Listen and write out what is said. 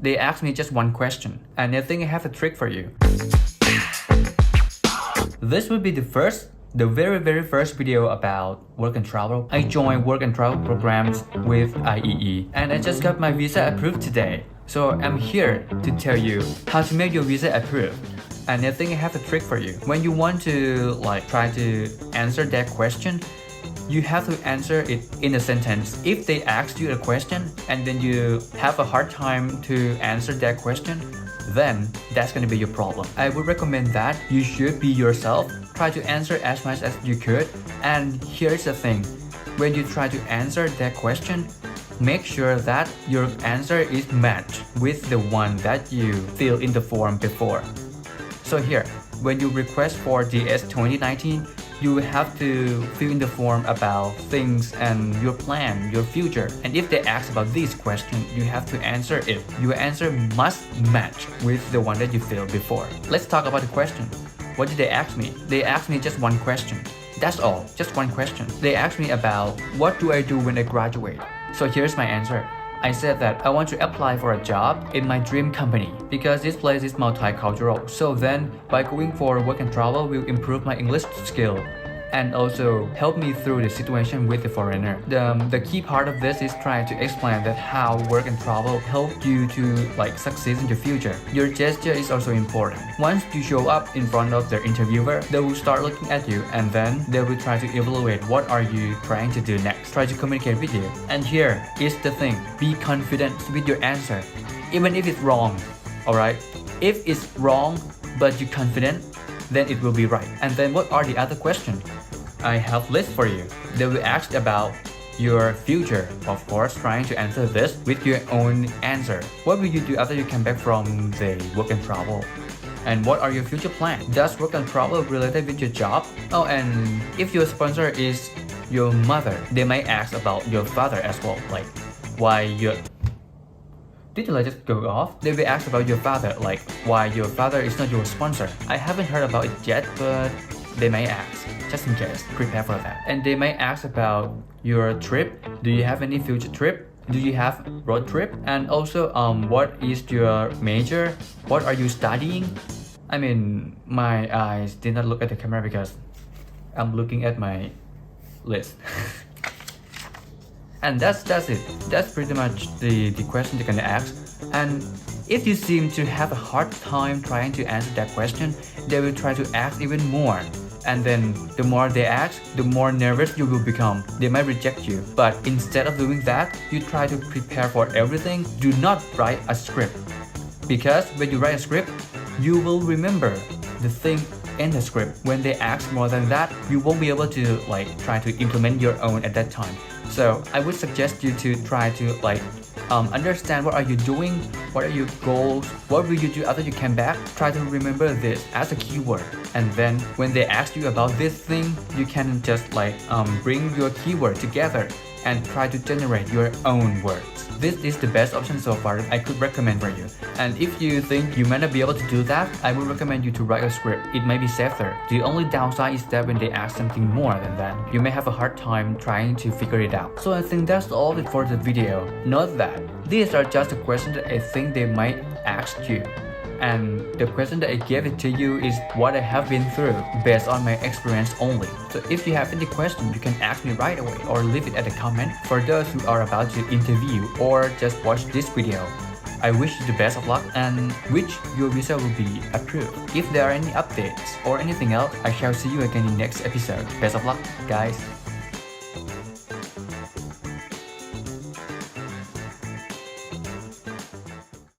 They asked me just one question, and I think I have a trick for you. This will be the very first video about work and travel. I joined work and travel programs with IEE, and I just got my visa approved today. So I'm here to tell you how to make your visa approved. And I think I have a trick for you. When you want to try to answer that question, you have to answer it in a sentence. If they ask you a question and then you have a hard time to answer that question, then that's gonna be your problem. I would recommend that you should be yourself. Try to answer as much as you could. And here's the thing, when you try to answer that question, make sure that your answer is matched with the one that you fill in the form before. So here, when you request for DS 2019, you have to fill in the form about things and your plan, your future. And if they ask about this question, you have to answer it. Your answer must match with the one that you filled before. Let's talk about the question. What did they ask me? They asked me just one question. That's all, just one question. They asked me about what do I do when I graduate? So here's my answer. I said that I want to apply for a job in my dream company because this place is multicultural. So then by going for work and travel will improve my English skill and also help me through the situation with the foreigner. The key part of this is trying to explain that how work and travel help you to succeed in the future. Your gesture is also important. Once you show up in front of the interviewer, they will start looking at you and then they will try to evaluate what are you trying to do next. Try to communicate with you. And here is the thing, be confident with your answer, even if it's wrong, alright? If it's wrong but you're confident, then it will be right. And then what are the other questions? I have list for you. They will ask about your future. Of course, trying to answer this with your own answer. What will you do after you come back from the work and travel? And what are your future plans? Does work and travel related with your job? Oh, and if your sponsor is your mother, they might ask about your father as well. Like, why your... Did you just go off? They will ask about your father, like why your father is not your sponsor. I haven't heard about it yet, but they may ask. Just in case, prepare for that. And they may ask about your trip. Do you have any future trip? Do you have road trip? And also, what is your major? What are you studying? I mean, my eyes did not look at the camera because I'm looking at my list. And that's it. That's pretty much the question they're gonna ask. And if you seem to have a hard time trying to answer that question, they will try to ask even more. And then the more they ask, the more nervous you will become. They might reject you. But instead of doing that, you try to prepare for everything. Do not write a script. Because when you write a script, you will remember the thing in the script. When they ask more than that, you won't be able to try to implement your own at that time. So I would suggest you to try to understand what are you doing, what are your goals, what will you do after you come back. Try to remember this as a keyword, and then when they ask you about this thing, you can just bring your keyword together and try to generate your own words. This is the best option so far I could recommend for you. And if you think you might not be able to do that, I would recommend you to write a script. It may be safer. The only downside is that when they ask something more than that, you may have a hard time trying to figure it out. So I think that's all it for the video. Note that these are just the questions that I think they might ask you. And the question that I gave it to you is what I have been through based on my experience only. So if you have any question, you can ask me right away or leave it at a comment. For those who are about to interview or just watch this video, I wish you the best of luck and wish your visa will be approved. If there are any updates or anything else, I shall see you again in next episode. Best of luck, guys.